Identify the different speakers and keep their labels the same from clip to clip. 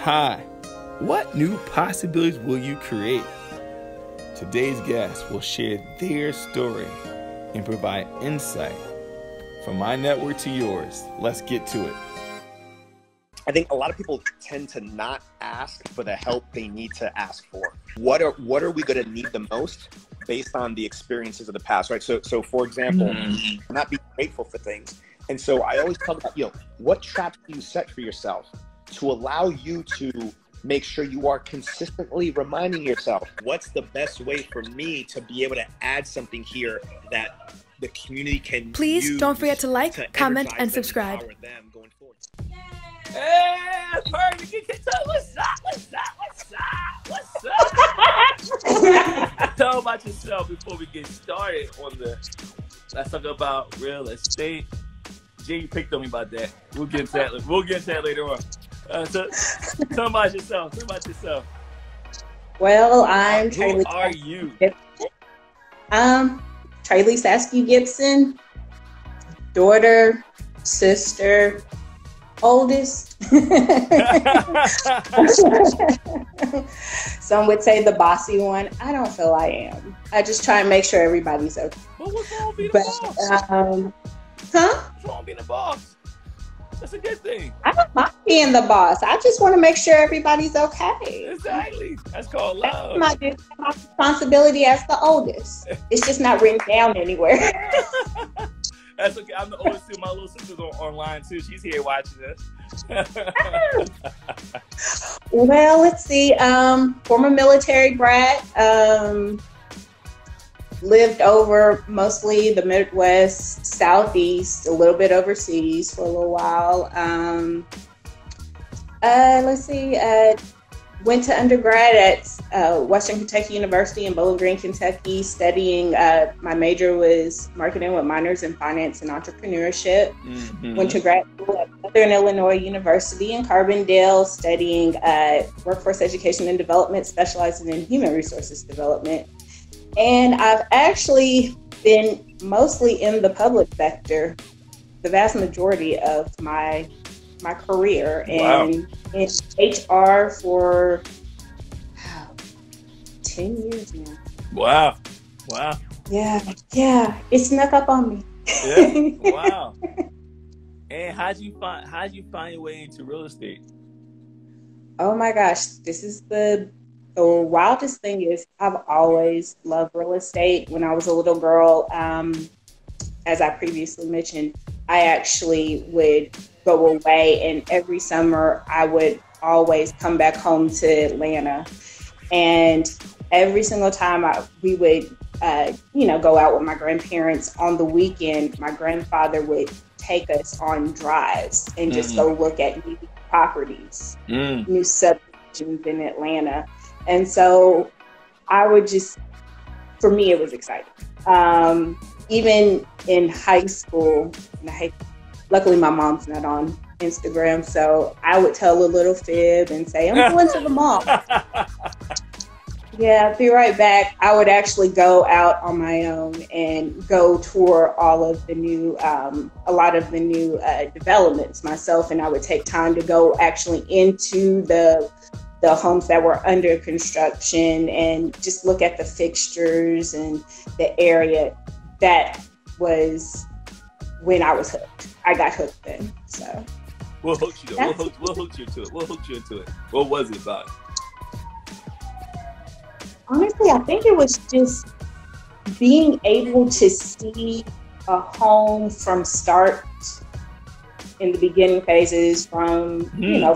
Speaker 1: Hi, what new possibilities will you create? Today's guests will share their story and provide insight from my network to yours. Let's get to it.
Speaker 2: I think a lot of people tend to not ask for the help they need to ask for. What are we going to need the most based on the experiences of the past, right? So for example, not being grateful for things. And so I always talk about, what traps do you set for yourself to allow you to make sure you are consistently reminding yourself, what's the best way for me to be able to add something here that the community can
Speaker 3: Please don't forget to like, comment, and subscribe.
Speaker 2: Them going forward.
Speaker 1: Hey, perfect. What's up? Tell about yourself before we get started on let's talk about real estate. Jay, you picked on me about that. We'll get into that later on. So tell about yourself.
Speaker 4: Well, I'm
Speaker 1: Who
Speaker 4: Trelise.
Speaker 1: are you?
Speaker 4: Trelise Askew Gibson, daughter, sister, oldest. Some would say the bossy one. I don't feel I am. I just try and make sure everybody's okay.
Speaker 1: But what's wrong with being a boss? What's wrong with being a boss? That's a good thing.
Speaker 4: I don't mind being the boss. I just want to make sure everybody's okay.
Speaker 1: Exactly. That's called love.
Speaker 4: That's my responsibility as the oldest. It's just not written down anywhere.
Speaker 1: That's okay. I'm the oldest too. My little sister's online too. She's here watching us.
Speaker 4: Well, let's see. Former military brat. Lived over mostly the Midwest, Southeast, a little bit overseas for a little while. Let's see. Went to undergrad at Western Kentucky University in Bowling Green, Kentucky, studying. My major was marketing with minors in finance and entrepreneurship. Mm-hmm. Went to grad school at Southern Illinois University in Carbondale, studying workforce education and development, specializing in human resources development. And I've actually been mostly in the public sector the vast majority of my career.
Speaker 1: Wow.
Speaker 4: And in HR for 10 years now.
Speaker 1: Wow.
Speaker 4: Yeah. It snuck up on me.
Speaker 1: Yeah. Wow. And how'd you find your way into real estate?
Speaker 4: Oh my gosh, this is the wildest thing is I've always loved real estate. When I was a little girl, as I previously mentioned, I actually would go away, and every summer I would always come back home to Atlanta. And every single time we would, go out with my grandparents on the weekend, my grandfather would take us on drives and just go look at new properties, new subdivisions in Atlanta. And so I would for me, it was exciting. Even in high school, luckily my mom's not on Instagram, so I would tell a little fib and say, I'm going to the mall. Yeah, be right back. I would actually go out on my own and go tour all of the new, a lot of the new developments myself, and I would take time to go actually into the homes that were under construction and just look at the fixtures and the area. That was when I was hooked. I got hooked then. So
Speaker 1: we'll hook you into it. What was it about?
Speaker 4: Honestly, I think it was just being able to see a home from start in the beginning phases, from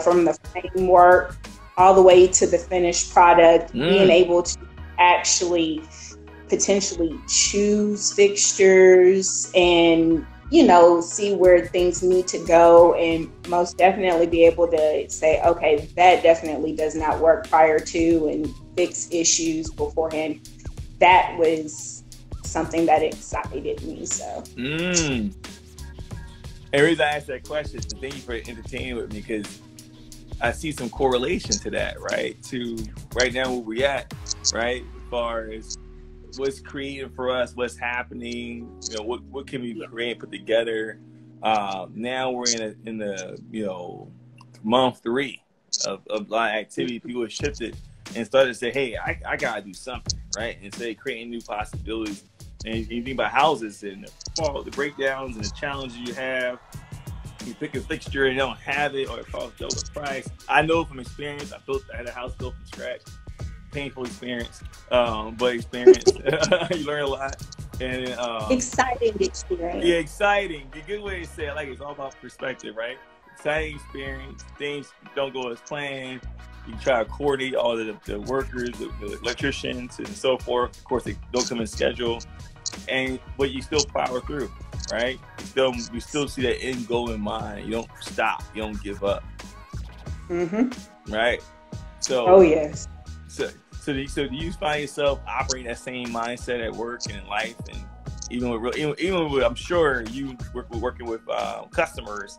Speaker 4: from the framework all the way to the finished product, being able to actually potentially choose fixtures and, see where things need to go, and most definitely be able to say, okay, that definitely does not work prior to, and fix issues beforehand. That was something that excited me. So.
Speaker 1: And the reason I asked that question is thank you for entertaining with me, because I see some correlation to that, right? To right now where we're at, right? As far as what's creating for us, what's happening, what can we create and put together. Now we're in the month 3, of a lot of activity, people have shifted and started to say, hey, I gotta do something, right? And say creating new possibilities. And you think about houses and the breakdowns and the challenges you have. You pick a fixture and you don't have it, or it costs double the price. I know from experience. I had a house built from scratch. Painful experience, but experience. You learn a lot. And
Speaker 4: exciting experience.
Speaker 1: Yeah, exciting. A good way to say it. Like, it's all about perspective, right? Exciting experience. Things don't go as planned. You try to coordinate all the workers, the electricians, and so forth. Of course, they don't come in schedule, but you still power through, right? You still see that end goal in mind. You don't stop. You don't give up.
Speaker 4: Mm-hmm.
Speaker 1: Right. So.
Speaker 4: Oh yes.
Speaker 1: So do you find yourself operating that same mindset at work and in life, and even with I'm sure you working with customers.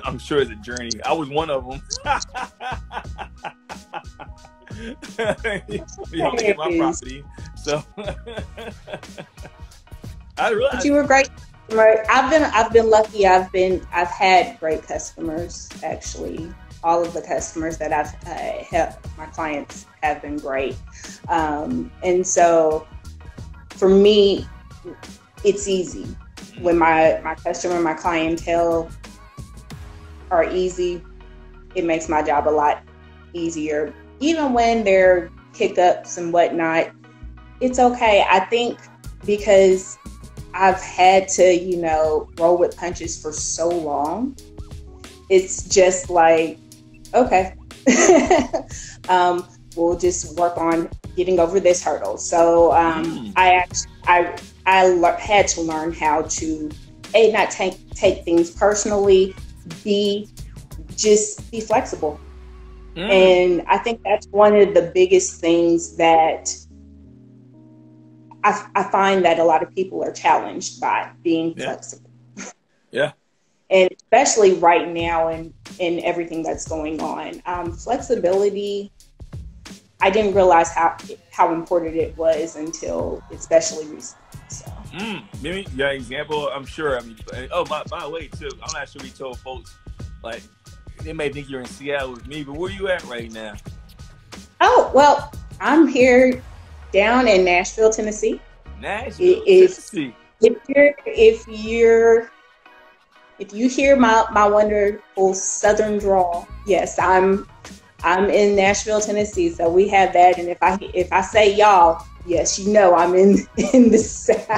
Speaker 1: I'm sure it's a journey. I was one of them. You know, get my property. So I realized.
Speaker 4: But you were great. I've been lucky. I've had great customers, actually. All of the customers that I've helped, my clients have been great. And so for me, it's easy. When my customer, my clientele are easy, it makes my job a lot easier. Even when there are hiccups and whatnot, it's okay. I think because I've had to, roll with punches for so long, it's just like, okay, we'll just work on getting over this hurdle. So I had to learn how to not take things personally, just be flexible. And I think that's one of the biggest things that I find that a lot of people are challenged by, being flexible.
Speaker 1: Yeah.
Speaker 4: And especially right now in everything that's going on. Flexibility, I didn't realize how important it was until especially recently. So.
Speaker 1: Maybe your example, I'm sure. By the way, too, I'm not sure we told folks, like, they may think you're in Seattle with me, but where you at right now?
Speaker 4: Oh, well, I'm here down in Nashville, Tennessee.
Speaker 1: Tennessee.
Speaker 4: If you hear my wonderful Southern drawl, yes, I'm in Nashville, Tennessee. So we have that, and if I say y'all, yes, I'm in the South.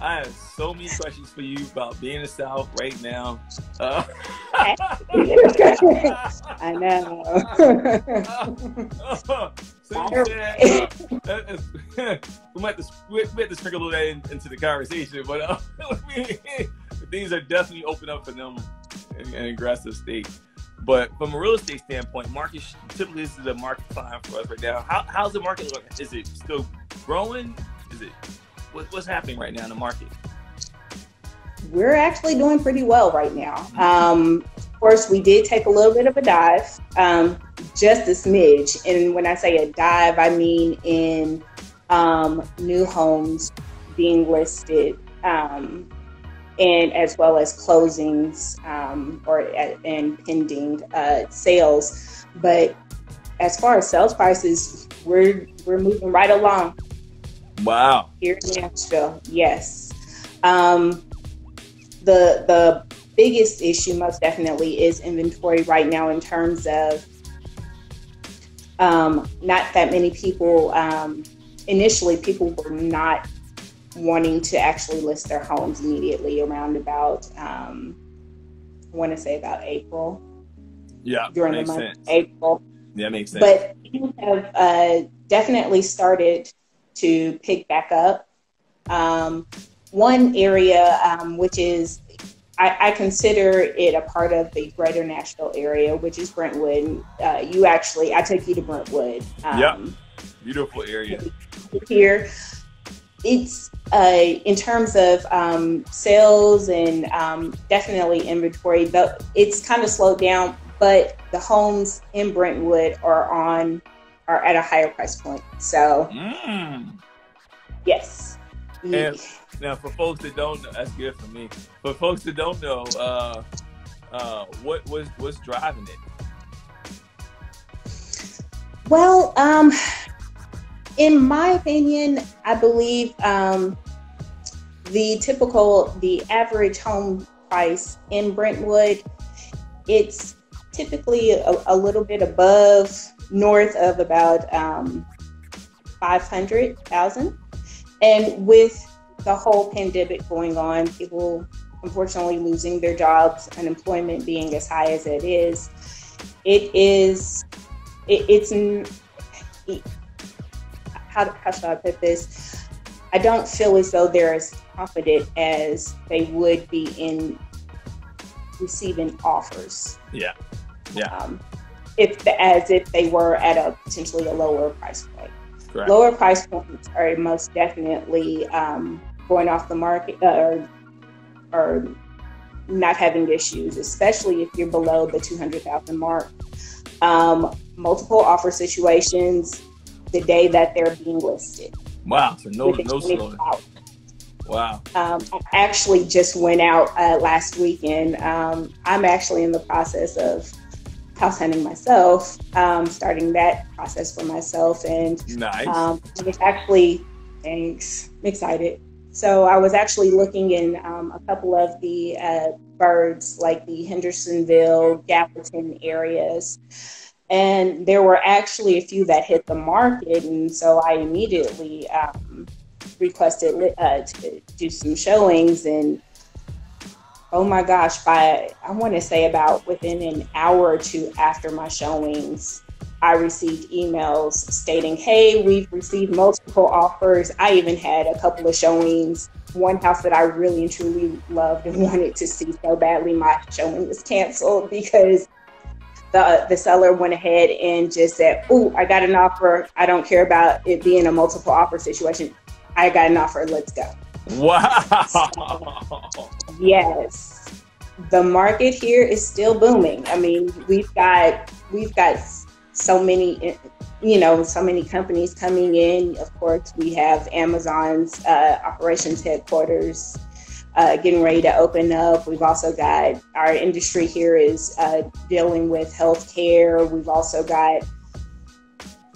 Speaker 1: I have so many questions for you about being in the South right now.
Speaker 4: I know.
Speaker 1: So you said, we might have to sprinkle that into the conversation, but things are definitely open up for them in an aggressive state. But from a real estate standpoint, market typically this is a market climb for us right now. How's the market looking? Is it still growing? Is it what's happening right now in the market?
Speaker 4: We're actually doing pretty well right now. Of course, we did take a little bit of a dive, just a smidge. And when I say a dive, I mean in new homes being listed, and as well as closings and pending sales. But as far as sales prices, we're moving right along.
Speaker 1: Wow.
Speaker 4: Here in Nashville, yes. The biggest issue most definitely is inventory right now, in terms of not that many people, initially people were not wanting to actually list their homes immediately around about, I want to say about April.
Speaker 1: Yeah,
Speaker 4: during the month of April.
Speaker 1: Yeah, makes sense.
Speaker 4: But things have definitely started to pick back up. One area, which is, I consider it a part of the greater Nashville area, which is Brentwood. I took you to Brentwood.
Speaker 1: Beautiful area.
Speaker 4: Here, it's in terms of sales and definitely inventory, but it's kind of slowed down. But the homes in Brentwood are at a higher price point. So, yes.
Speaker 1: And now, for folks that don't know, that's good for me. For folks that don't know, What's driving it?
Speaker 4: Well, in my opinion, I believe the average home price in Brentwood, it's typically a little bit above, north of about 500,000. And with the whole pandemic going on, people unfortunately losing their jobs, unemployment being as high as it is, how should I put this? I don't feel as though they're as confident as they would be in receiving offers.
Speaker 1: Yeah.
Speaker 4: As if they were at a potentially a lower price point.
Speaker 1: Correct.
Speaker 4: Lower price points are most definitely going off the market or not having issues, especially if you're below the 200,000 mark. Multiple offer situations the day that they're being listed.
Speaker 1: Wow, so no slowing. Wow.
Speaker 4: I actually just went out last weekend. I'm actually in the process of house hunting myself, starting that process for myself. And
Speaker 1: nice.
Speaker 4: I was actually, thanks, I'm excited. So I was actually looking in a couple of the birds, like the Hendersonville, Gallatin areas. And there were actually a few that hit the market. And so I immediately requested to do some showings. And oh my gosh, I want to say about within an hour or two after my showings, I received emails stating, hey, we've received multiple offers. I even had a couple of showings. One house that I really and truly loved and wanted to see so badly, my showing was canceled because the seller went ahead and just said, "Ooh, I got an offer. I don't care about it being a multiple offer situation. I got an offer. Let's go."
Speaker 1: Wow.
Speaker 4: So, yes, the market here is still booming. I mean, we've got so many, so many companies coming in. Of course, we have Amazon's operations headquarters getting ready to open up. We've also got our industry here is dealing with healthcare. We've also got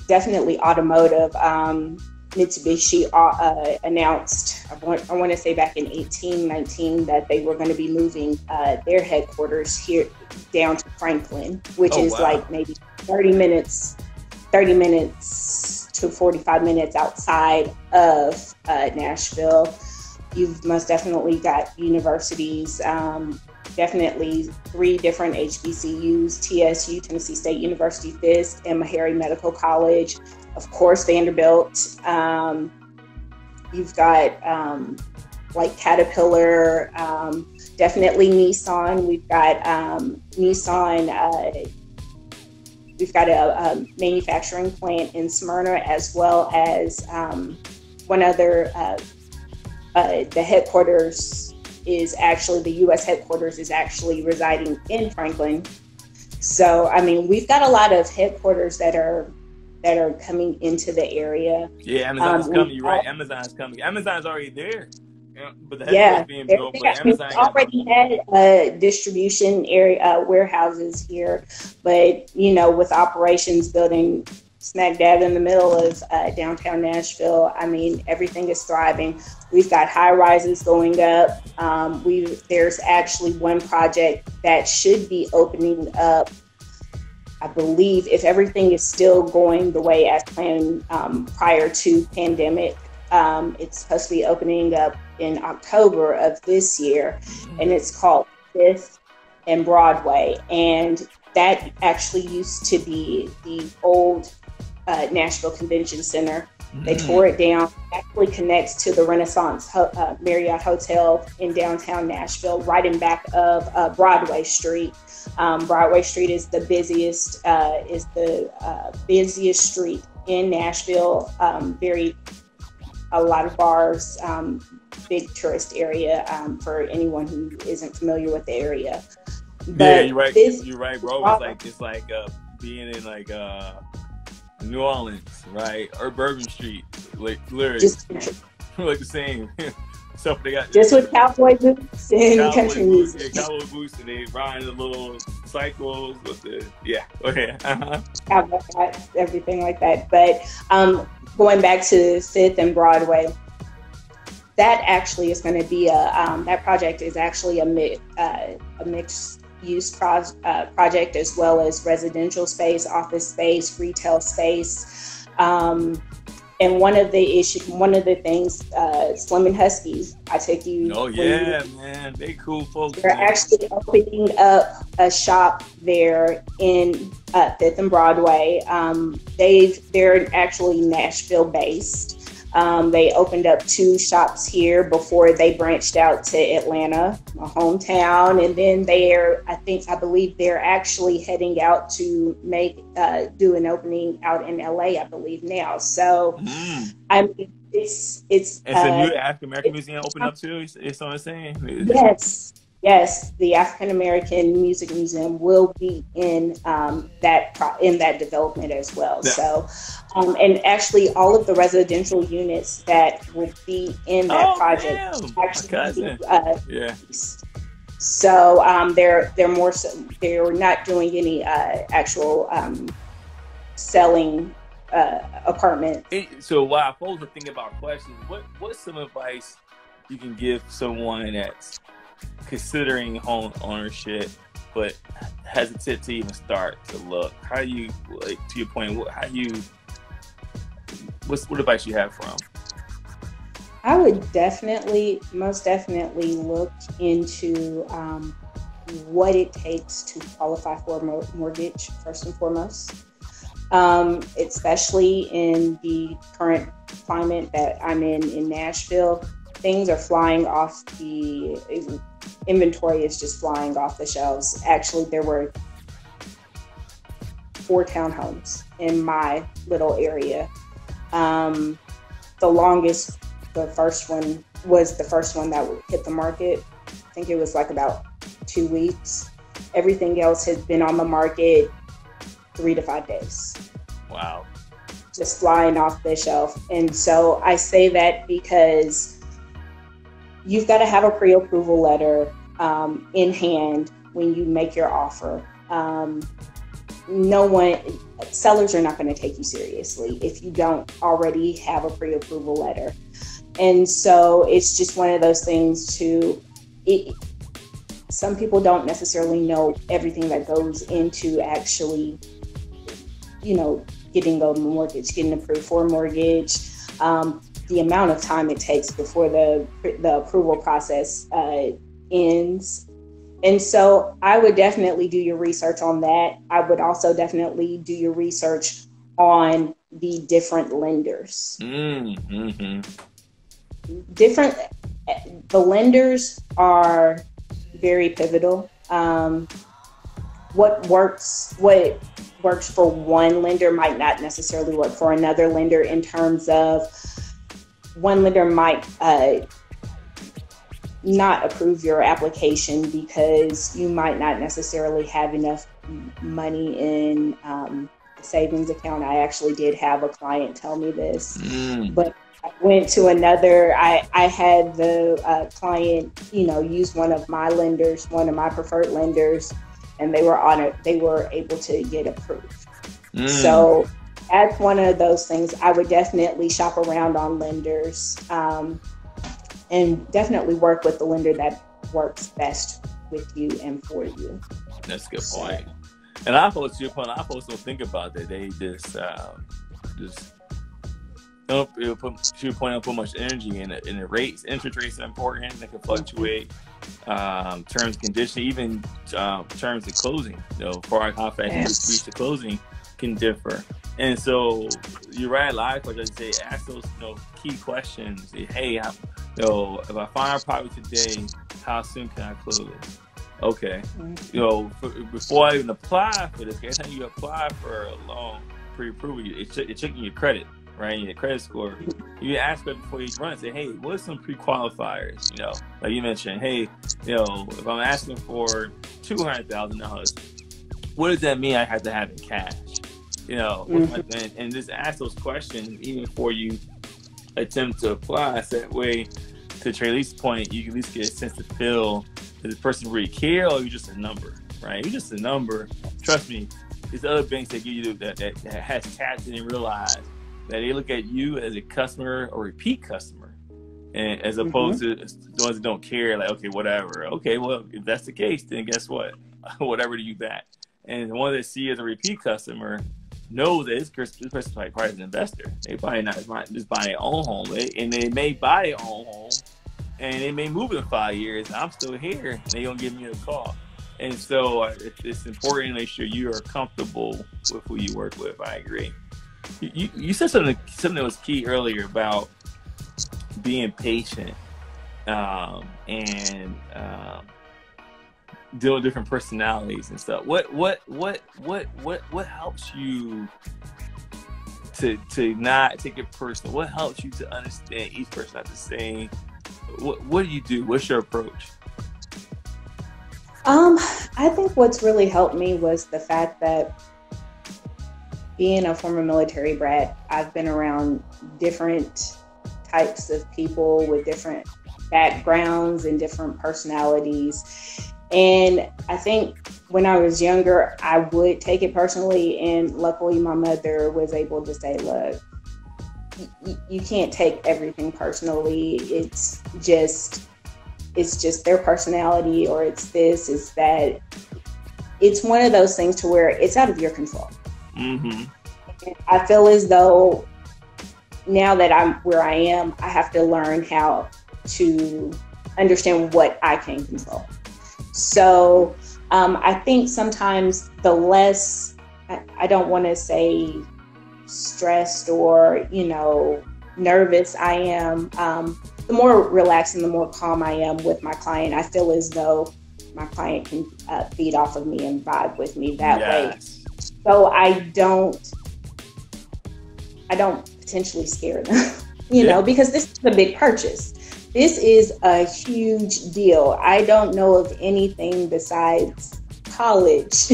Speaker 4: definitely automotive. Mitsubishi announced, I want to say back in 2019, that they were going to be moving their headquarters here down to Franklin, which is like maybe 30 minutes to 45 minutes outside of Nashville. You've most definitely got universities, definitely 3 different HBCUs, TSU, Tennessee State University, Fisk, and Meharry Medical College. Of course, Vanderbilt. You've got like Caterpillar, definitely Nissan. We've got Nissan. We've got a manufacturing plant in Smyrna, as well as one other. The headquarters is actually, the U.S. headquarters is actually residing in Franklin. So, I mean, we've got a lot of headquarters that are coming into the area.
Speaker 1: Yeah, Amazon's coming. You're right. Amazon's coming. Amazon's already there. But the headquarters being built, but Amazon
Speaker 4: already had distribution area warehouses here, but with operations building smack dab in the middle of downtown Nashville, I mean, everything is thriving. We've got high rises going up. There's actually one project that should be opening up, I believe, if everything is still going the way as planned prior to pandemic. It's supposed to be opening up in October of this year, and it's called 5th and Broadway. And that actually used to be the old Nashville Convention Center. They tore it down. It actually connects to the Renaissance Marriott Hotel in downtown Nashville, right in back of Broadway Street. Broadway Street is the busiest street in Nashville. A lot of bars, big tourist area for anyone who isn't familiar with the area. But
Speaker 1: yeah, you're right. You're right, bro. It's like being in like New Orleans, right? Or Bourbon Street, like literally, like the same. So they got
Speaker 4: just with cowboy boots and country music.
Speaker 1: Yeah, cowboy boots, and they ride the little cycles with the Okay.
Speaker 4: Everything like that. But going back to 5th and Broadway, that actually is going to be that project is actually a mixed use project, as well as residential space, office space, retail space. And one of the things, Slim and Huskies, I take you.
Speaker 1: Oh yeah, man, they cool folks.
Speaker 4: They're actually opening up a shop there in 5th and Broadway. They're actually Nashville based. They opened up 2 shops here before they branched out to Atlanta, my hometown, and then I believe they're actually heading out to do an opening out in LA, I believe now. So, I mean, it's a
Speaker 1: new African American museum opened up too. It's what I'm saying.
Speaker 4: Yes, the African American Music Museum will be in that development as well. Yeah. So, and actually, all of the residential units that will be in that project actually, So they're not doing any actual selling apartments.
Speaker 1: So while folks are thinking about questions, what's some advice you can give someone that's considering home ownership but hesitant to even start to look? How do you, like, to your point, what advice you have for them?
Speaker 4: I would most definitely look into what it takes to qualify for a mortgage, first and foremost. Especially in the current climate that I'm in Nashville, things are flying off inventory is just flying off the shelves. Actually, there were 4 townhomes in my little area. The first one was the first one that hit the market. I think it was like about 2 weeks. Everything else has been on the market 3 to 5 days.
Speaker 1: Wow.
Speaker 4: Just flying off the shelf. And so I say that because you've got to have a pre-approval letter in hand when you make your offer. Sellers are not going to take you seriously if you don't already have a pre-approval letter. And so it's just one of those things some people don't necessarily know everything that goes into actually, getting a mortgage, getting approved for a mortgage, the amount of time it takes before the approval process ends. And so I would definitely do your research on that. I would also definitely do your research on the different lenders.
Speaker 1: Mm-hmm.
Speaker 4: The lenders are very pivotal. What works for one lender might not necessarily work for another lender, in terms of one lender might not approve your application because you might not necessarily have enough money in the savings account. I actually did have a client tell me this, but I went to another. I had the client, use one of my lenders, one of my preferred lenders, and they were able to get approved. So that's one of those things. I would definitely shop around on lenders, and definitely work with the lender that works best with you and for you.
Speaker 1: That's a good point. And I folks, to your point, don't think about that. They just don't put much energy in it. And the rates, interest rates are important. They can fluctuate. Terms and conditions, even terms of closing. For how fast you reach the closing can differ. And so you're right. A lot of questions say, ask those key questions. Say, hey, if I find a property today, how soon can I close? Okay. Before I even apply for this, every time you apply for a loan pre-approval, it's checking your credit, right? Your credit score. You ask it before you run and say, hey, what are some pre-qualifiers? Like you mentioned, hey, if I'm asking for $200,000, what does that mean I have to have in cash? And just ask those questions even before you attempt to apply. So that way, to Trelise's point, you can at least get a sense to feel that the person really care, or you're just a number, right? You're just a number. Trust me, there's other banks that give you that has tapped in and realize that they look at you as a customer or repeat customer, and as opposed to the ones that don't care, like, okay, whatever. Okay, well, if that's the case, then guess what? Whatever to you back. And the one that see as a repeat customer know that this person's probably an investor. They probably not just buying their own home, and they may buy their own home, and they may move in 5 years. And I'm still here, and they gonna give me a call. And so it's important to make sure you are comfortable with who you work with. I agree. You said something that was key earlier about being patient and deal with different personalities and stuff. What helps you to not take it personal? What helps you to understand each person not the same? What do you do? What's your approach?
Speaker 4: I think what's really helped me was the fact that being a former military brat, I've been around different types of people with different backgrounds and different personalities. And I think when I was younger, I would take it personally. And luckily, my mother was able to say, look, you can't take everything personally. It's just their personality, or it's this, it's that. It's one of those things to where it's out of your control. Mm-hmm. And I feel as though now that I'm where I am, I have to learn how to understand what I can control. So I think sometimes the less, I don't want to say stressed or, nervous I am, the more relaxed and the more calm I am with my client. I feel as though my client can feed off of me and vibe with me that way. So I don't potentially scare them, because this is a big purchase. This is a huge deal. I don't know of anything besides college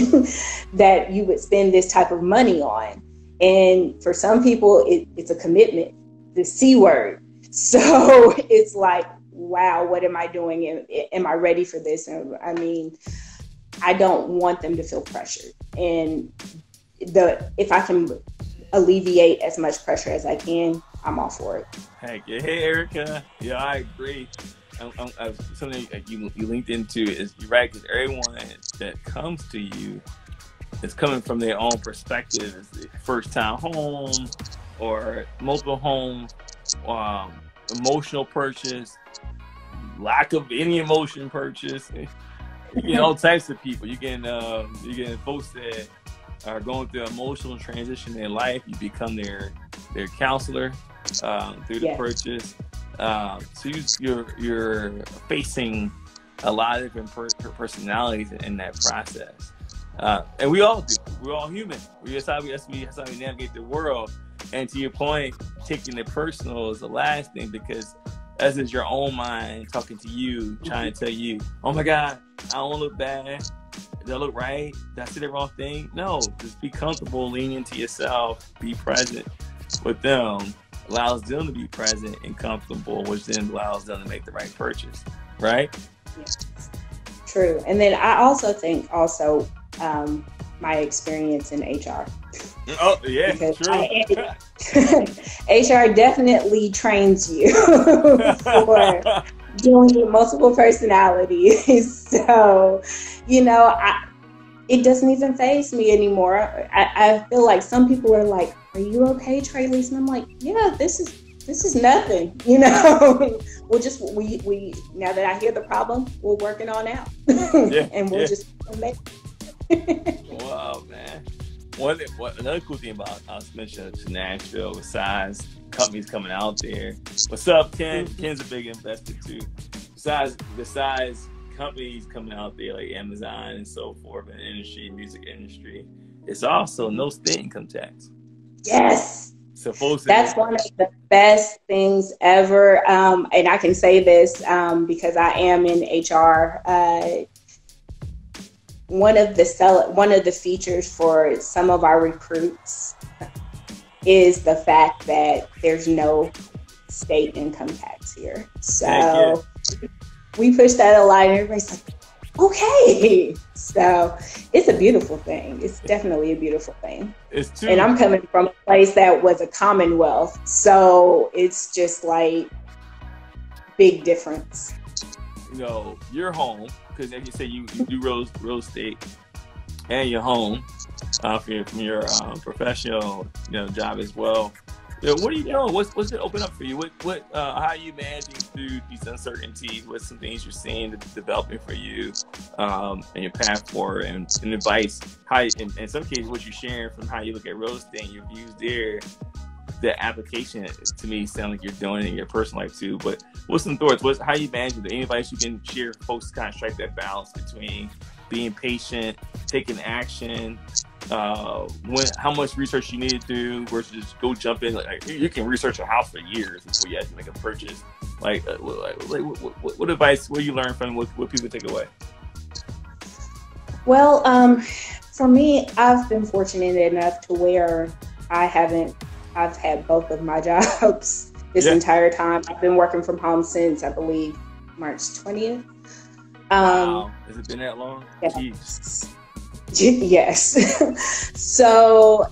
Speaker 4: that you would spend this type of money on. And for some people, it's a commitment, the C word. So it's like, wow, what am I doing? Am I ready for this? And I mean, I don't want them to feel pressured. And if I can alleviate as much pressure as I can, I'm all for it.
Speaker 1: Heck yeah. Hey, Erica. Yeah, I agree. Something you linked into is you're right, because everyone that comes to you is coming from their own perspective. It's the first time home or multiple homes, emotional purchase, lack of any emotion purchase. You get all types of people. You getting folks that are going through an emotional transition in life. You become their counselor through the purchase. So you're facing a lot of different personalities in that process. And we all do. We're all human. That's how we navigate the world. And to your point, taking it personal is the last thing, because as is your own mind talking to you, trying to tell you, oh my God, I don't look bad. Did I look right? Did I say the wrong thing? No, just be comfortable, lean into yourself, be present with them, allows them to be present and comfortable, which then allows them to make the right purchase, right?
Speaker 4: Yes. True. And then I also think my experience in HR.
Speaker 1: Oh, yeah, true.
Speaker 4: HR definitely trains you for dealing with multiple personalities. So, it doesn't even faze me anymore. I feel like some people are like, are you okay, Trelise? And I'm like, yeah, this is nothing, We'll just, we now that I hear the problem, we're working on out. And we'll just make
Speaker 1: Wow, man. Another cool thing about us mentioning to Nashville, besides companies coming out there. What's up, Ken? Ken's a big investor too. Besides companies coming out there like Amazon and so forth in the industry, music industry, it's also no state income tax.
Speaker 4: Yes.
Speaker 1: So folks,
Speaker 4: that's one of the best things ever. And I can say this because I am in HR. One of the features for some of our recruits is the fact that there's no state income tax here. So we push that a lot, and everybody's like, okay. So it's a beautiful thing. It's definitely a beautiful thing. And I'm coming from a place that was a commonwealth. So it's just like big difference.
Speaker 1: You know, your home, because like you say, you do real estate, and your home from your professional job as well. What are you doing? What's it open up for you? How are you managing through these uncertainties? What's some things you're seeing developing for you, and your path forward, and advice? How, in some cases, what you're sharing from how you look at real estate and your views there, the application to me sound like you're doing it in your personal life too. But what's some thoughts? How you managing it? Any advice you can share for folks to kind of strike that balance between being patient, taking action, how much research you need to do versus go jump in? Like you can research a house for years before you actually make a purchase. What advice? What you learn from? What people take away?
Speaker 4: Well, for me, I've been fortunate enough to where I've had both of my jobs this entire time. I've been working from home since, I believe, March 20th.
Speaker 1: Wow. Has it been that long?
Speaker 4: Yeah. Yes. So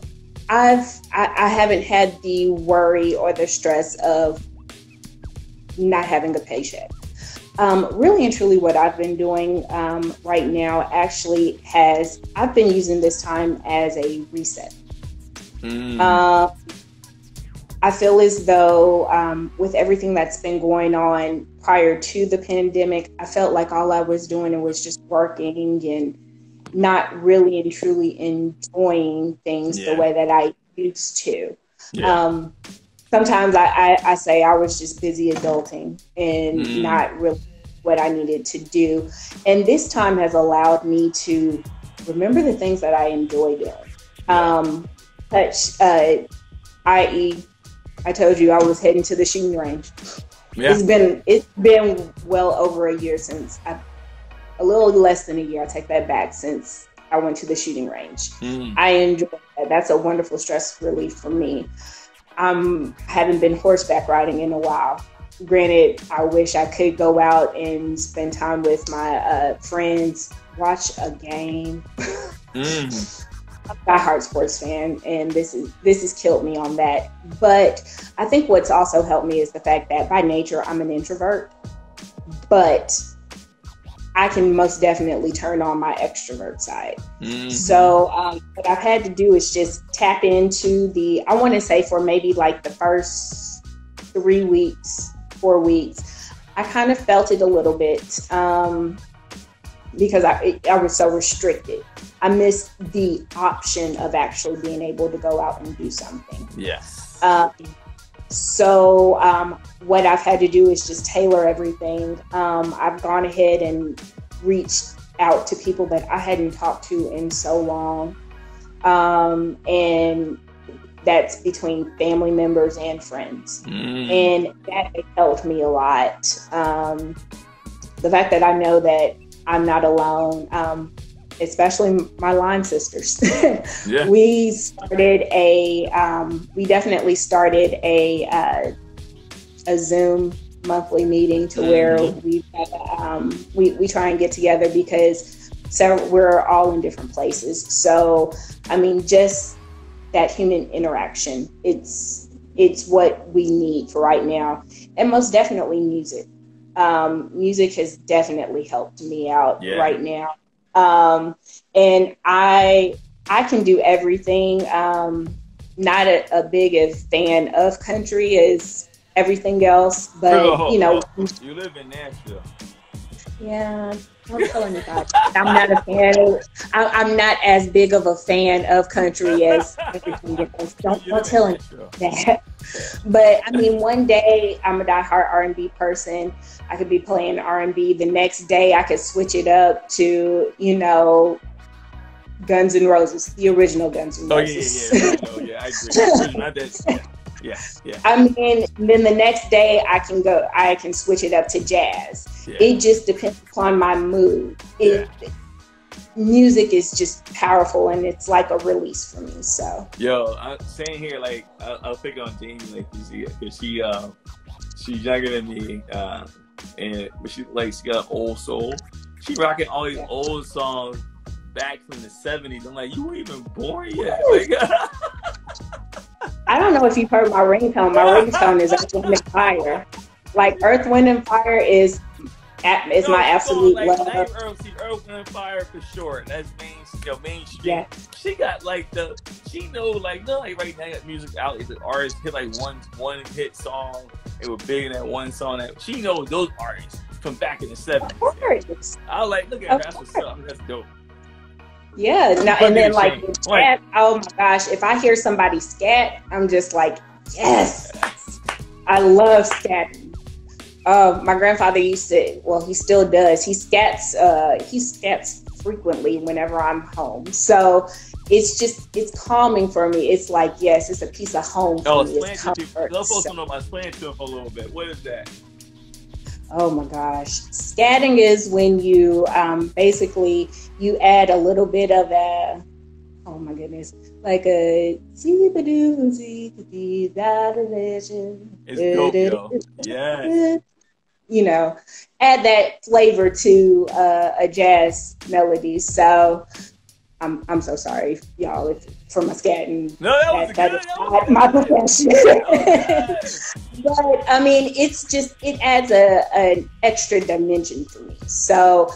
Speaker 4: I haven't had the worry or the stress of not having a paycheck. Really and truly what I've been doing right now actually I've been using this time as a reset. I feel as though with everything that's been going on prior to the pandemic, I felt like all I was doing was just working and not really and truly enjoying things the way that I used to. Sometimes I say I was just busy adulting and not really what I needed to do. And this time has allowed me to remember the things that I enjoy doing. I.e., I told you I was heading to the shooting range. Yeah. It's been well over a year since a little less than a year. I take that back, since I went to the shooting range. I enjoy that. That's a wonderful stress relief for me. I haven't been horseback riding in a while. Granted, I wish I could go out and spend time with my friends, watch a game. I'm a diehard sports fan, and this has killed me on that. But I think what's also helped me is the fact that by nature I'm an introvert, but I can most definitely turn on my extrovert side. So what I've had to do is just tap into I want to say for maybe like the first 3 weeks, 4 weeks, I kind of felt it a little bit because I was so restricted. I missed the option of actually being able to go out and do something. Yes. So what I've had to do is just tailor everything. I've gone ahead and reached out to people that I hadn't talked to in so long. And that's between family members and friends. And that has helped me a lot. The fact that I know that I'm not alone, especially my line sisters. We definitely started a Zoom monthly meeting to where we try and get together because we're all in different places. So, I mean, just that human interaction, it's what we need for right now. And most definitely music. Music has definitely helped me out right now. And I can do everything. Not a big a fan of country as everything else, but
Speaker 1: you live in Nashville.
Speaker 4: Yeah, don't tell anybody. I'm not a fan. I'm not as big of a fan of country as everything else. Don't tell anybody that. But I mean, one day I'm a diehard R&B person. I could be playing R&B. The next day I could switch it up to, Guns N' Roses, the original Guns N' Roses.
Speaker 1: I agree.
Speaker 4: I mean, then the next day I can switch it up to jazz. It just depends upon my mood. music is just powerful, and it's like a release for me. So
Speaker 1: yo, I'm saying here, like I'll pick on Jamie, like because she's younger than me, but she got old soul. She rocking all these old songs back from the 70s. I'm like, you weren't even born yet. Like,
Speaker 4: I don't know if you've heard my ringtone. My ringtone is Earth, Wind, and Fire. Like Earth, Wind, and Fire is my absolute love.
Speaker 1: Earth, Wind, and Fire for sure. That's mainstream. Yeah. She got like right now got music out. The artists hit like one hit song. They were big in that one song. That she knows those artists from back in the 70s. Of course. I was like, look at her. That's what's up. That's dope.
Speaker 4: Yeah. No, and then like scat, oh my gosh, if I hear somebody scat, I'm just like, yes. I love scatting. My grandfather used to, well, he still does. He scats frequently whenever I'm home. So it's calming for me. It's like, yes, it's a piece of home for me. It's comfort.
Speaker 1: Let's also know about explain to him for a little bit. What is that?
Speaker 4: Oh my gosh. Scatting is when you basically you add a little bit of a, oh my goodness, like a
Speaker 1: it's dope, yo. Yes.
Speaker 4: You know, add that flavor to a jazz melody. So I'm so sorry, y'all, for my scatting.
Speaker 1: No, that was
Speaker 4: my profession. But I mean, it adds an extra dimension for me. So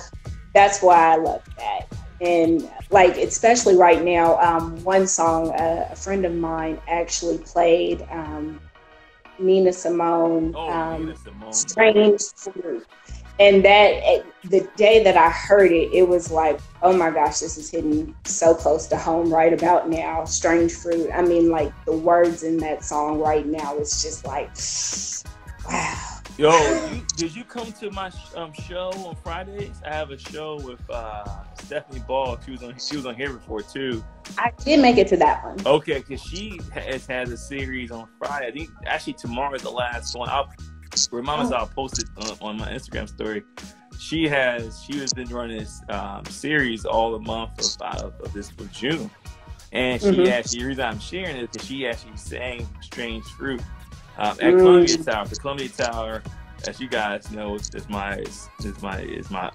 Speaker 4: that's why I love that. And like, especially right now, one song, a friend of mine actually played Nina Simone, Strange Fruit. And that the day that I heard it, it was like, oh my gosh, this is hitting so close to home right about now. Strange Fruit. I mean, like the words in that song right now, it's just like, wow.
Speaker 1: Yo, did you come to my show on Fridays? I have a show with Stephanie Ball. She was on here before too.
Speaker 4: I did make it to that one.
Speaker 1: Okay, because she has a series on Friday. I think actually tomorrow is the last one. I'll post it on my Instagram story. She has been running this series all the month of this of June, and she actually, the reason I'm sharing it is because she actually sang "Strange Fruit" at Columbia Tower. The Columbia Tower, as you guys know, is my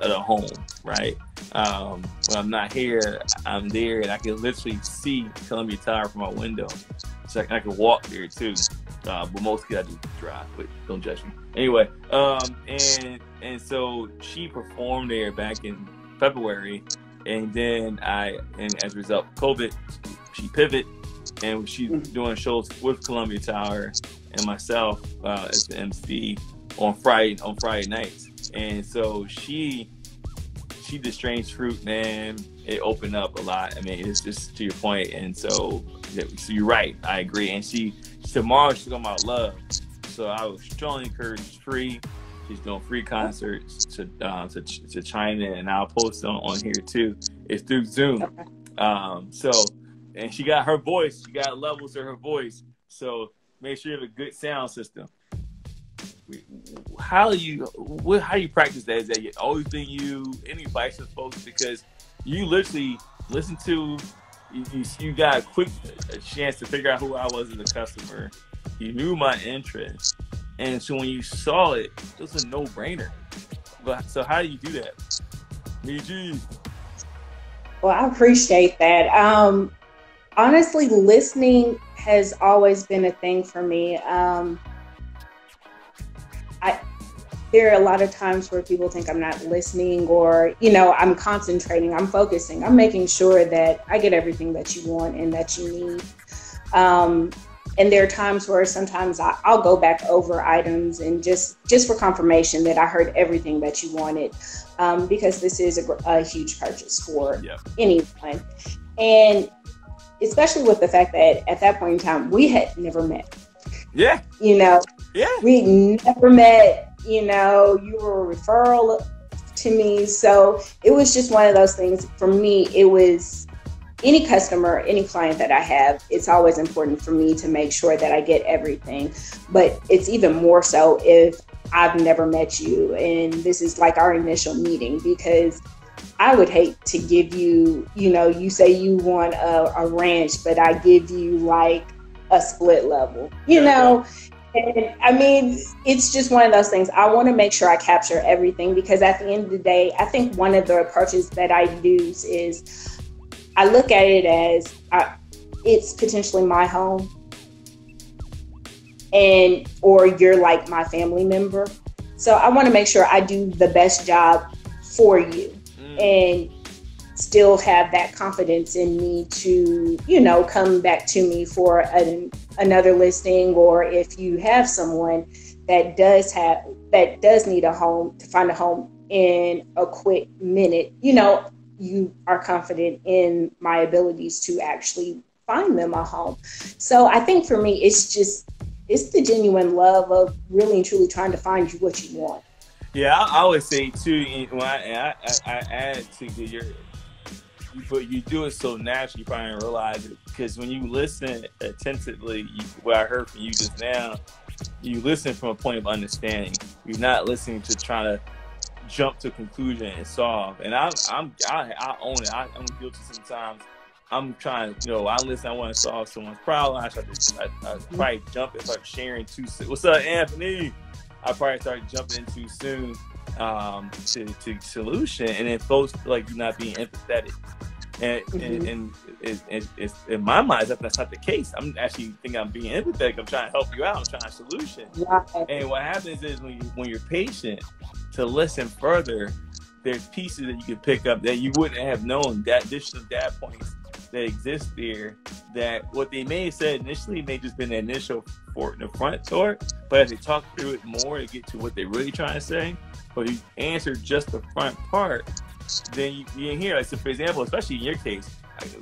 Speaker 1: other home, right? When I'm not here, I'm there, and I can literally see Columbia Tower from my window. So I can walk there too. But mostly I do drive, but don't judge me. Anyway, and so she performed there back in February, and then as a result of COVID, she pivoted, and she's doing shows with Columbia Tower and myself as the MC on Friday nights. And so she did Strange Fruit, man. It opened up a lot. I mean, it's just to your point, and so you're right. I agree. And tomorrow she's talking about love. So I would strongly encourage free. She's doing free concerts to chime in, and I'll post on here too. It's through Zoom. Okay. And she got her voice. She got levels to her voice. So make sure you have a good sound system. How do you practice that? Is that always been you? Any advice to folks? Because you literally listen to. You got a chance to figure out who I was as a customer. You knew my interest, and so when you saw it, it was a no-brainer. But so how do you do that? BG.
Speaker 4: Well, I appreciate that. Honestly, listening has always been a thing for me. There are a lot of times where people think I'm not listening, or, I'm concentrating, I'm focusing, I'm making sure that I get everything that you want and that you need. And there are times where sometimes I'll go back over items and just for confirmation that I heard everything that you wanted, because this is a huge purchase for anyone. And especially with the fact that at that point in time, we had never met.
Speaker 1: Yeah.
Speaker 4: We never met. You were a referral to me. So it was just one of those things. For me, it was any customer, any client that I have, it's always important for me to make sure that I get everything. But it's even more so if I've never met you and this is like our initial meeting, because I would hate to give you, you say you want a ranch, but I give you like a split level, know? And I mean, it's just one of those things. I want to make sure I capture everything, because at the end of the day, I think one of the approaches that I use is I look at it as it's potentially my home, or you're like my family member. So I want to make sure I do the best job for you and still have that confidence in me to, come back to me for another listing, or if you have someone that does need a home, to find a home in a quick minute, you are confident in my abilities to actually find them a home. So I think for me, it's the genuine love of really and truly trying to find you what you want.
Speaker 1: Yeah, I always say too, when I add to but you do it so naturally, you probably don't realize it. Because when you listen attentively, what I heard from you just now, you listen from a point of understanding. You're not listening to try to jump to a conclusion and solve. And I own it. I'm guilty sometimes. I'm trying, I listen. I want to solve someone's problem. I probably jump and start sharing too soon. What's up, Anthony? I probably start jumping in too soon to solution, and then folks feel like you're not being empathetic. And it's in my mind, that's not the case. I'm actually thinking I'm being empathetic. I'm trying to help you out. I'm trying to solution.
Speaker 4: Yeah.
Speaker 1: And what happens is when you're patient to listen further, there's pieces that you can pick up that you wouldn't have known, that additional data points that exist there, that what they may have said initially may just been the initial for the front door, but as they talk through it more to get to what they're really trying to say, but you answer just the front part, then you can hear, like, so for example, especially in your case,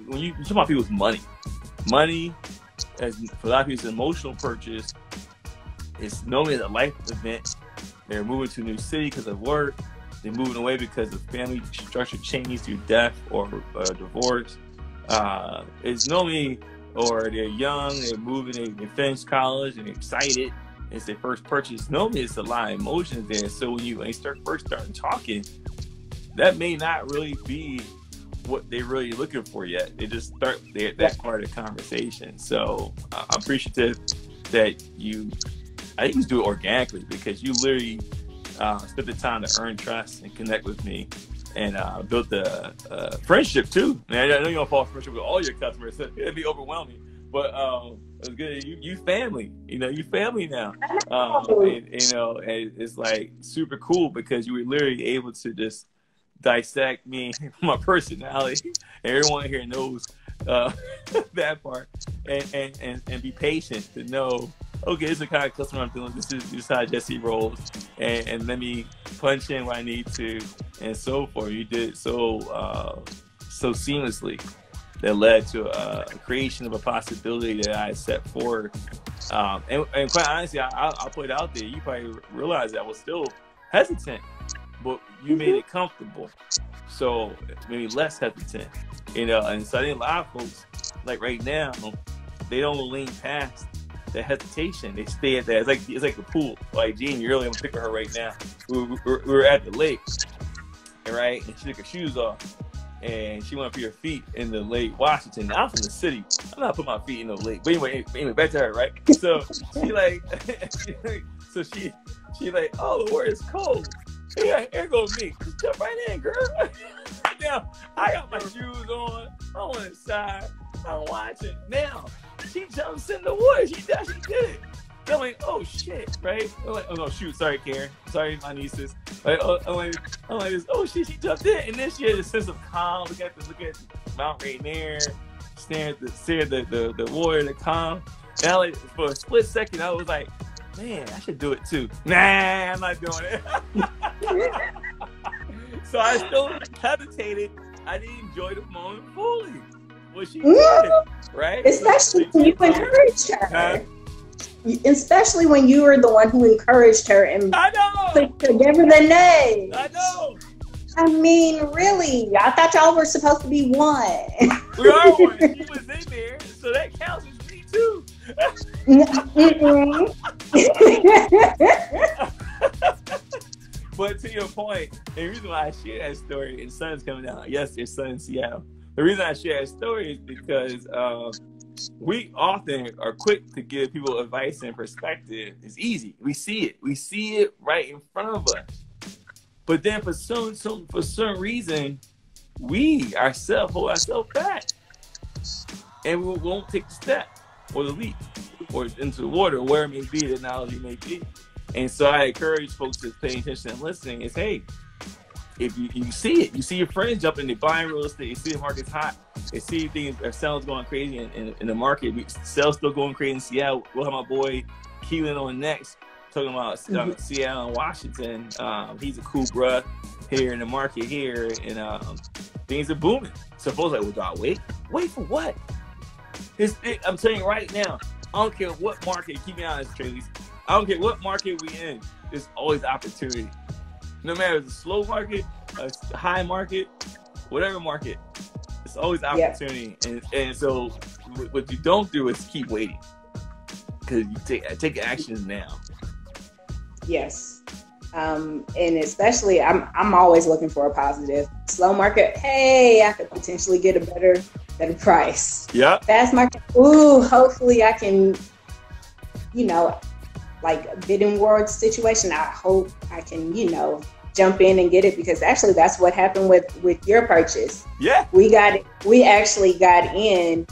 Speaker 1: when you talk about people's money, as for a lot of people, it's an emotional purchase. It's normally a life event. They're moving to a new city because of work. They're moving away because of family structure change through death or divorce. It's normally, or they're young, they're moving, they finished college and they're excited. It's their first purchase. Normally it's a lot of emotions there. So when they start talking, that may not really be what they're really looking for yet. They just start that part of the conversation. So I'm appreciative that I think you do it organically, because you literally spent the time to earn trust and connect with me, and built a friendship too. Man, I know you don't fall friendship with all your customers. So it'd be overwhelming, but it's good. You family, you family now. And it's like super cool, because you were literally able to just dissect me, my personality. Everyone here knows that part, and be patient to know, okay, this is the kind of customer I'm doing. This is how Jexi rolls, and let me punch in where I need to, and so forth. You did it so seamlessly, that led to a creation of a possibility that I set forward. And quite honestly, I'll put it out there. You probably realize that I was still hesitant, but you made it comfortable, so maybe less hesitant, And so I think a lot of folks, like right now, they don't lean past the hesitation. They stay at that. It's like the pool. Like Jean, I'm picking her right now. We were at the lake, right? And she took her shoes off, and she went up to her feet in the Lake Washington. Now, I'm from the city. I'm not putting my feet in the lake. But anyway, back to her, right? So she like, oh, the water is cold. Yeah, here goes me. Just jump right in, girl. Now, I got my shoes on. I'm on the side. I'm watching. Now, she jumps in the water. She did it. I'm like, oh shit, right? I'm like, oh no, shoot, sorry, Karen. Sorry, my nieces. Like, I'm like, oh shit, she jumped in. And then she had a sense of calm. Look at Mount Rainier, stare at the water, the calm. And I, like, for a split second, I was like, man, I should do it too. Nah, I'm not doing it. So I still hesitated. I didn't enjoy the moment fully. What she did, right?
Speaker 4: Especially when you encouraged her. Especially when you were the one who encouraged her and put together the name.
Speaker 1: I know.
Speaker 4: I mean, really, I thought y'all were supposed to be one.
Speaker 1: We are one. She was in there, so that counts as me too. But to your point, and the reason why I share that story, and the sun's coming out. Yes, there's sun in Seattle. The reason I share that story is because we often are quick to give people advice and perspective. It's easy. We see it. We see it right in front of us. But then for some reason, we ourselves hold ourselves back. And we won't take the step or the leap or into the water, where it may be, the analogy may be. And so I encourage folks to pay attention and listening is, hey, if you see it, you see your friends jumping, they're buying real estate, you see the market's hot, they see things, sales going crazy in the market, sales still going crazy in Seattle. We'll have my boy Keelan on next, talking about Seattle and Washington. He's a cool bruh here in the market here, and things are booming. So folks are like, well, dog, wait for what? I'm telling you right now, I don't care what market, keep me honest, Trelise, I don't care what market we in, there's always opportunity. No matter if it's a slow market, a high market, whatever market, it's always opportunity. Yep. And so what you don't do is keep waiting, because you take actions now.
Speaker 4: Yes. And especially, I'm always looking for a positive. Slow market, hey, I could potentially get a better price.
Speaker 1: Yeah.
Speaker 4: Fast market, ooh, hopefully I can, like a bidding war situation. I hope I can, jump in and get it, because actually that's what happened with your purchase.
Speaker 1: Yeah.
Speaker 4: We actually got in.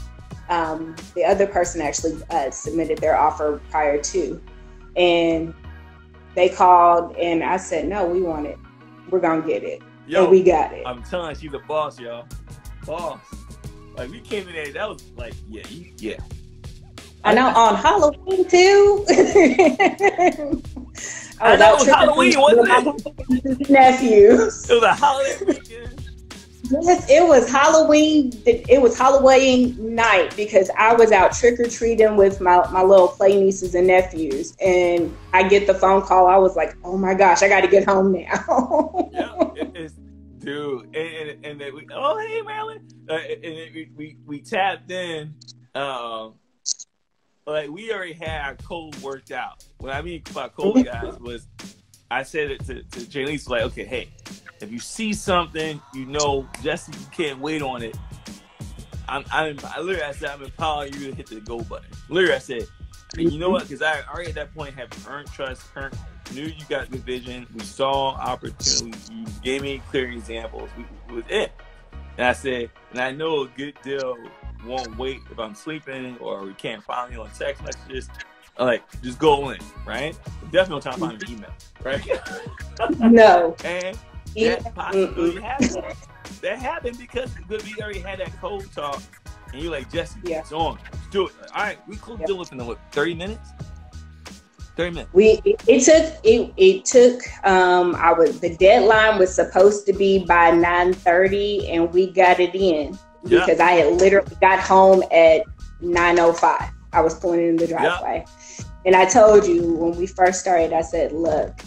Speaker 4: The other person actually submitted their offer prior to, and they called and I said, no, we want it. We're going to get it.
Speaker 1: Yo,
Speaker 4: and we got it.
Speaker 1: I'm telling you, she's a boss, y'all. Boss. Like, we came in there, that was like, yeah.
Speaker 4: I know, on Halloween too.
Speaker 1: I know, it was Halloween, wasn't it?
Speaker 4: Nephews.
Speaker 1: It was a holiday weekend.
Speaker 4: Yes, it was Halloween. It was Halloween night, because I was out trick-or-treating with my little play nieces and nephews, and I get the phone call. I was like, oh my gosh, I got to get home now.
Speaker 1: Yeah, it's, dude. And then we, oh, hey, Marilyn. And then we tapped in. Like, we already had our code worked out. What I mean by code, guys, was I said it to Trelise, like, okay, hey, if you see something, Jesse, you can't wait on it. I literally, I said, I'm empowering you to hit the go button. Literally, I said, and you know what? Because I already at that point have earned trust, knew you got good vision. We saw opportunities. You gave me clear examples. It was it. And I said, and I know a good deal won't wait if I'm sleeping or we can't find me on text messages. I'm like, just go in, right? Definitely no time to find an email, right?
Speaker 4: No.
Speaker 1: And that possibility happened. That happened because we already had that code talk, and you're like, Jesse, it's on. Let's do it. All right, we closed the deal within what, 30 minutes? 30 minutes.
Speaker 4: It took the deadline was supposed to be by 9:30, and we got it in because I had literally got home at 9:05. I was pulling in the driveway. And I told you when we first started, I said, look,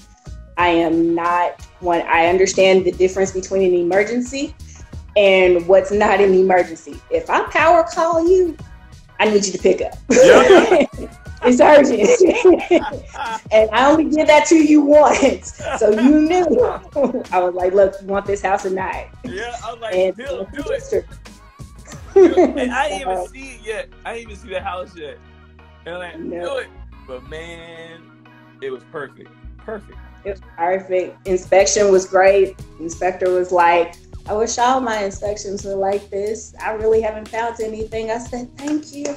Speaker 4: I am not one. I understand the difference between an emergency and what's not an emergency. If I power call you, I need you to pick up. It's urgent. And I only did that to you once. So you knew. I was like, look, you want this house or not?
Speaker 1: Yeah, I was like, do it. And I didn't even see it yet. I didn't even see the house yet. And I'm like, do it. But man, it was perfect. Perfect.
Speaker 4: It was perfect. Inspection was great. Inspector was like, I wish all my inspections were like this. I really haven't found anything. I said, thank you.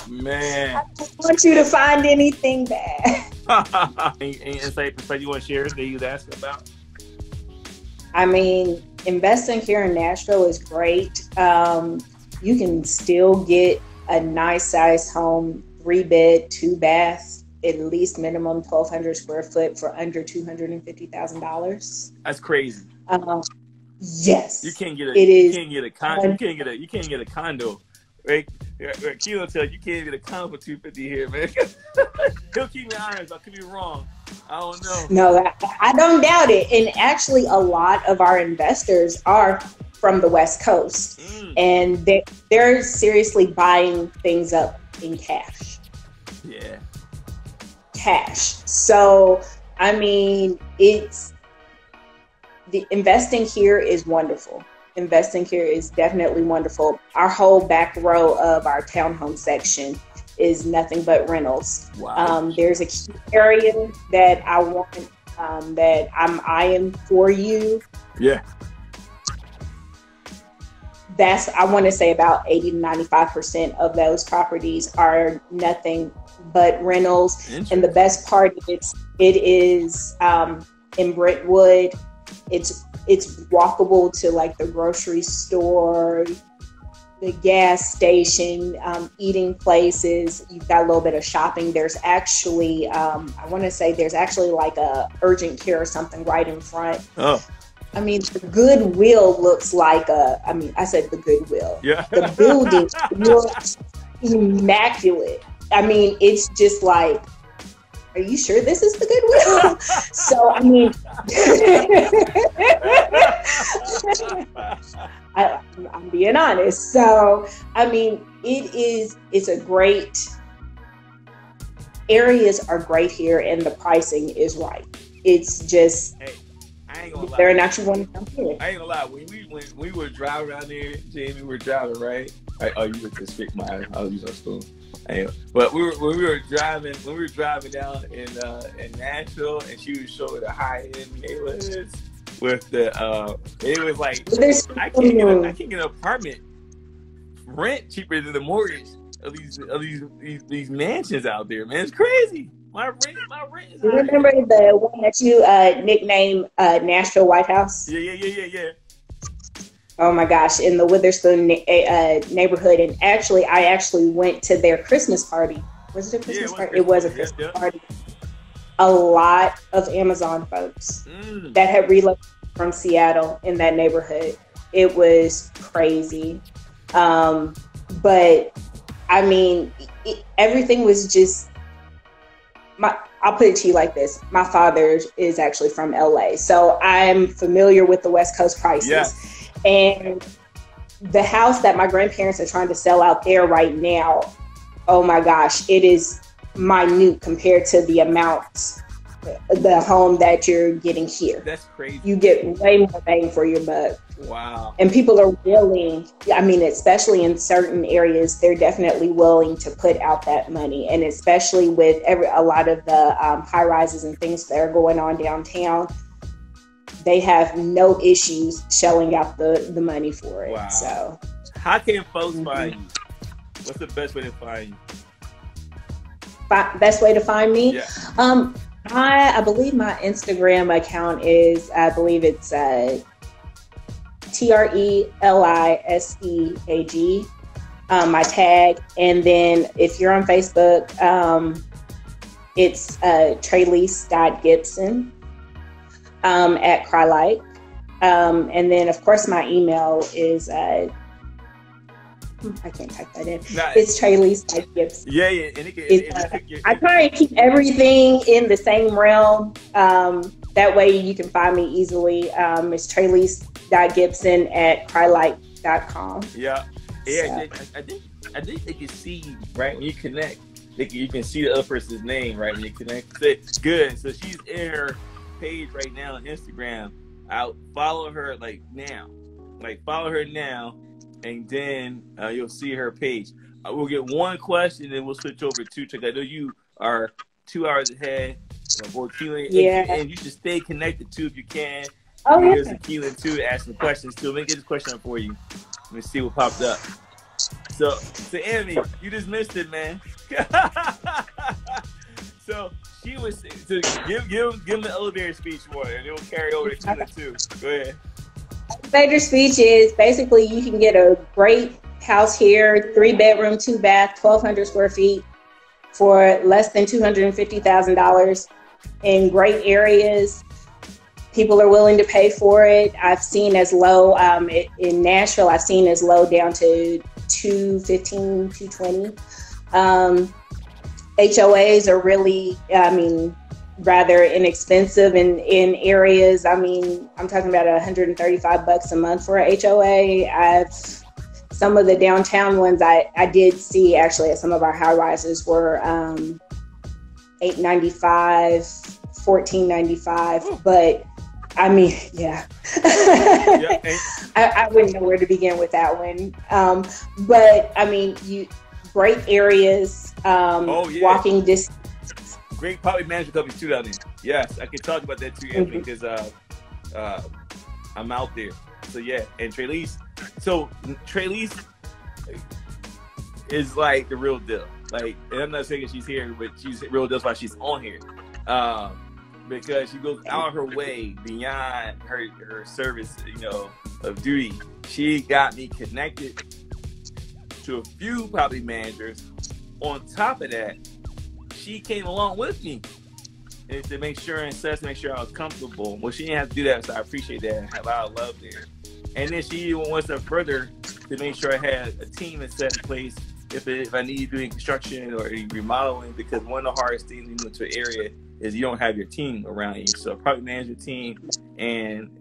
Speaker 1: Man.
Speaker 4: I don't want you to find anything bad.
Speaker 1: Any insight perspective you want to share that you was asking about?
Speaker 4: I mean, investing here in Nashville is great. You can still get a nice sized home, 3-bed, 2-bath, at least minimum 1,200 square foot for under $250,000.
Speaker 1: That's crazy.
Speaker 4: Yes,
Speaker 1: you can't get a.
Speaker 4: It
Speaker 1: you
Speaker 4: is.
Speaker 1: can't get a condo. You can't get a condo. Right? Kilo tells you can't get a condo for $250 here, man. He'll keep me honest. I could be wrong. I don't know.
Speaker 4: No, I don't doubt it. And actually, a lot of our investors are from the West Coast, and they're seriously buying things up in cash.
Speaker 1: Yeah.
Speaker 4: Cash. So I mean, the investing here is wonderful. Investing here is definitely wonderful. Our whole back row of our townhome section is nothing but rentals.
Speaker 1: Wow.
Speaker 4: There's a key area that I want, that I'm eyeing for you.
Speaker 1: Yeah.
Speaker 4: I want to say about 80 to 95% of those properties are nothing but rentals. And the best part is it is in Brentwood. It's walkable to like the grocery store, the gas station, eating places. You've got a little bit of shopping. There's actually, I want to say there's actually like a urgent care or something right in front.
Speaker 1: Oh.
Speaker 4: I mean, the Goodwill looks like I said the Goodwill.
Speaker 1: Yeah.
Speaker 4: The building looks immaculate. I mean, it's just like, are you sure this is the Goodwill? So, I mean, I'm being honest. So, I mean, it's a great, areas are great here and the pricing is right. It's just,
Speaker 1: hey, I ain't gonna lie.
Speaker 4: They're not you want to come here.
Speaker 1: I ain't gonna lie. When we were driving around there, Jamie, we were driving, right? Oh, you were to speak my, I was using a spoon. Anyway, but when we were driving down in Nashville, and she was showing the high end neighborhoods with the it was like I can't get an apartment rent cheaper than the mortgage of these mansions out there, man. It's crazy. My rent is high.
Speaker 4: You remember the one that you nicknamed Nashville White House?
Speaker 1: Yeah.
Speaker 4: Oh my gosh, in the Witherspoon neighborhood. And I actually went to their Christmas party. Was it a Christmas party? It was a Christmas party. A lot of Amazon folks that had relocated from Seattle in that neighborhood. It was crazy. But I mean, everything was just, I'll put it to you like this. My father is actually from LA, so I'm familiar with the West Coast prices. Yeah. And the house that my grandparents are trying to sell out there right now, oh my gosh, it is minute compared to the amounts, the home that you're getting here.
Speaker 1: That's crazy.
Speaker 4: You get way more bang for your buck.
Speaker 1: Wow. And
Speaker 4: people are willing, I mean, especially in certain areas, they're definitely willing to put out that money. And especially with a lot of the high rises and things that are going on downtown, they have no issues shelling out the money for it.
Speaker 1: Wow.
Speaker 4: So,
Speaker 1: how can folks find you? What's the best way to find you?
Speaker 4: Best way to find me?
Speaker 1: Yeah.
Speaker 4: I believe my Instagram account is, I believe it's TRELISEAG, my tag. And then if you're on Facebook, it's Trelise.Gibson at Crylight. And then, of course, my email is, I can't type that in. It's Trelise.Gibson.
Speaker 1: Yeah. And
Speaker 4: I try and keep everything in the same realm. That way you can find me easily. It's Trelise.Gibson at Crylight.com.
Speaker 1: Yeah. So. I think they can see you, right? When you connect, you can see the other person's name, right? When you connect. Good. So she's in her page right now on Instagram. I'll follow her now. Follow her now, and then you'll see her page. We'll get one question, then we'll switch over to Chuck. I know you are 2 hours ahead.
Speaker 4: Yeah.
Speaker 1: And you should stay connected too if you can.
Speaker 4: Oh, yeah.
Speaker 1: There's Keelan too asking questions too. Let me get this question up for you. Let me see what popped up. So Amy, you just missed it, man. So she was give him the elevator speech one, and it will carry over to Keelan too. Go ahead.
Speaker 4: Elevator speech is basically you can get a great house here, 3-bedroom, 2-bath, 1,200 square feet for less than $250,000 in great areas. People are willing to pay for it. I've seen as low in Nashville. I've seen as low down to $215,000, $220,000. HOAs are really, rather inexpensive in areas. I'm talking about $135 a month for a HOA. Some of the downtown ones I did see actually at some of our high rises were $895 $14.95, but I mean, yeah. I wouldn't know where to begin with that one. But I mean, great areas, walking distance.
Speaker 1: Great property management companies too down there. Yes, I can talk about that too, Anthony, because I'm out there. So yeah, and Trelise. So Trelise is like the real deal. Like, and I'm not saying she's here, but she's real deal why she's on here. Because she goes out of her way beyond her service, of duty. She got me connected to a few property managers. On top of that, she came along with me and to make sure and assess, make sure I was comfortable. Well, she didn't have to do that, so I appreciate that. I have a lot of love there. And then she even went a step further to make sure I had a team set in place if I need doing construction or remodeling, because one of the hardest things when you move to an area is you don't have your team around you. So property management team and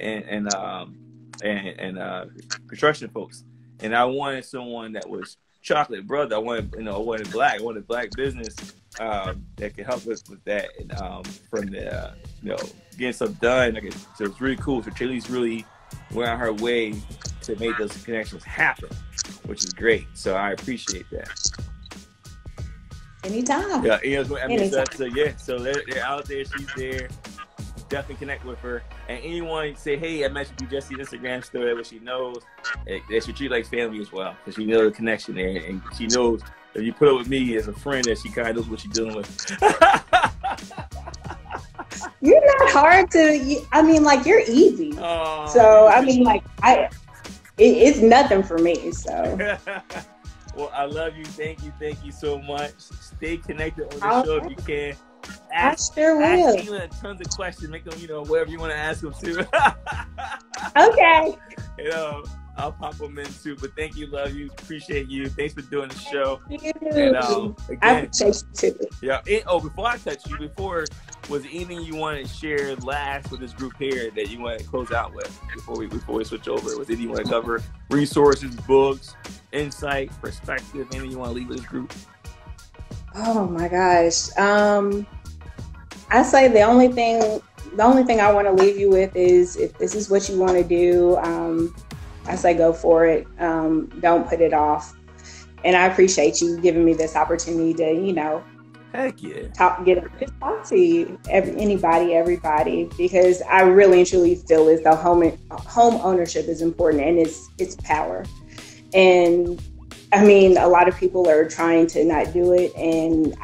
Speaker 1: construction folks. And I wanted someone that was chocolate brother. I wanted black business that could help us with that. And from the getting stuff done. So it's really cool. So Trelise really went on her way to make those connections happen, which is great. So I appreciate that.
Speaker 4: Anytime.
Speaker 1: Yeah, so they're out there. She's there. Definitely connect with her. And anyone say, hey, I mentioned you Jexi Instagram story, but she knows that she treat like family as well, because she knows the connection there, and she knows if you put up with me as a friend, that she kind of knows what she's dealing with.
Speaker 4: You're not hard to. I mean, like, you're easy. So I mean, like, it's nothing for me. So.
Speaker 1: Well, I love you. Thank you so much. Stay connected on the show if you can.
Speaker 4: I sure will.
Speaker 1: Ask Tina tons of questions. Make them, whatever you want to ask them to.
Speaker 4: Okay.
Speaker 1: I'll pop them in too. But thank you, love you, appreciate you. Thanks for doing the show.
Speaker 4: Thank you.
Speaker 1: And
Speaker 4: again, I appreciate you too.
Speaker 1: Yeah. Before I touch you, was there anything you want to share last with this group here that you want to close out with before we switch over? Was anything you want to cover? Resources, books, insight, perspective, anything you want to leave with this group?
Speaker 4: Oh my gosh. I say the only thing I want to leave you with is, if this is what you want to do, I say go for it. Don't put it off. And I appreciate you giving me this opportunity to,
Speaker 1: heck yeah,
Speaker 4: talk to everybody, because I really and truly feel as though home ownership is important, and it's power. And I mean, a lot of people are trying to not do it, and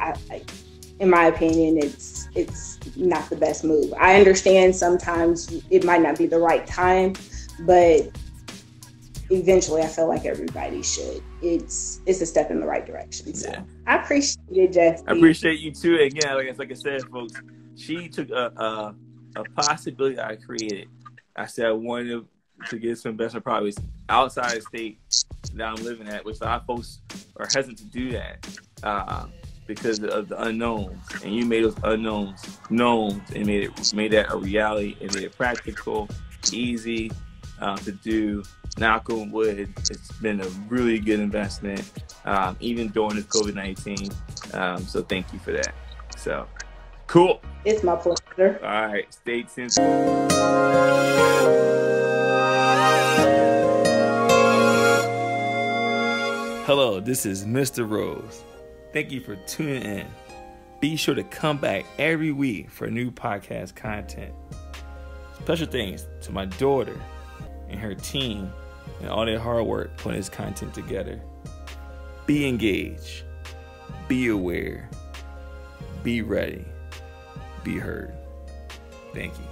Speaker 4: in my opinion, it's not the best move. I understand sometimes it might not be the right time, but eventually I feel like everybody should. It's a step in the right direction. So yeah. I appreciate it, Jexi.
Speaker 1: I appreciate you too. Again, like I said, folks, she took a possibility I created. I said I wanted to get some investment properties outside the state that I'm living at, which a lot of folks are hesitant to do that because of the unknowns. And you made those unknowns known and made that a reality, and made it practical, easy to do. Knock on wood, it's been a really good investment, even during this COVID-19. So thank you for that. So cool.
Speaker 4: It's my pleasure.
Speaker 1: All right, stay tuned. Hello, this is Mr. Rose. Thank you for tuning in. Be sure to come back every week for new podcast content. Special thanks to my daughter and her team and all their hard work putting this content together. Be engaged, be aware, be ready, be heard. Thank you.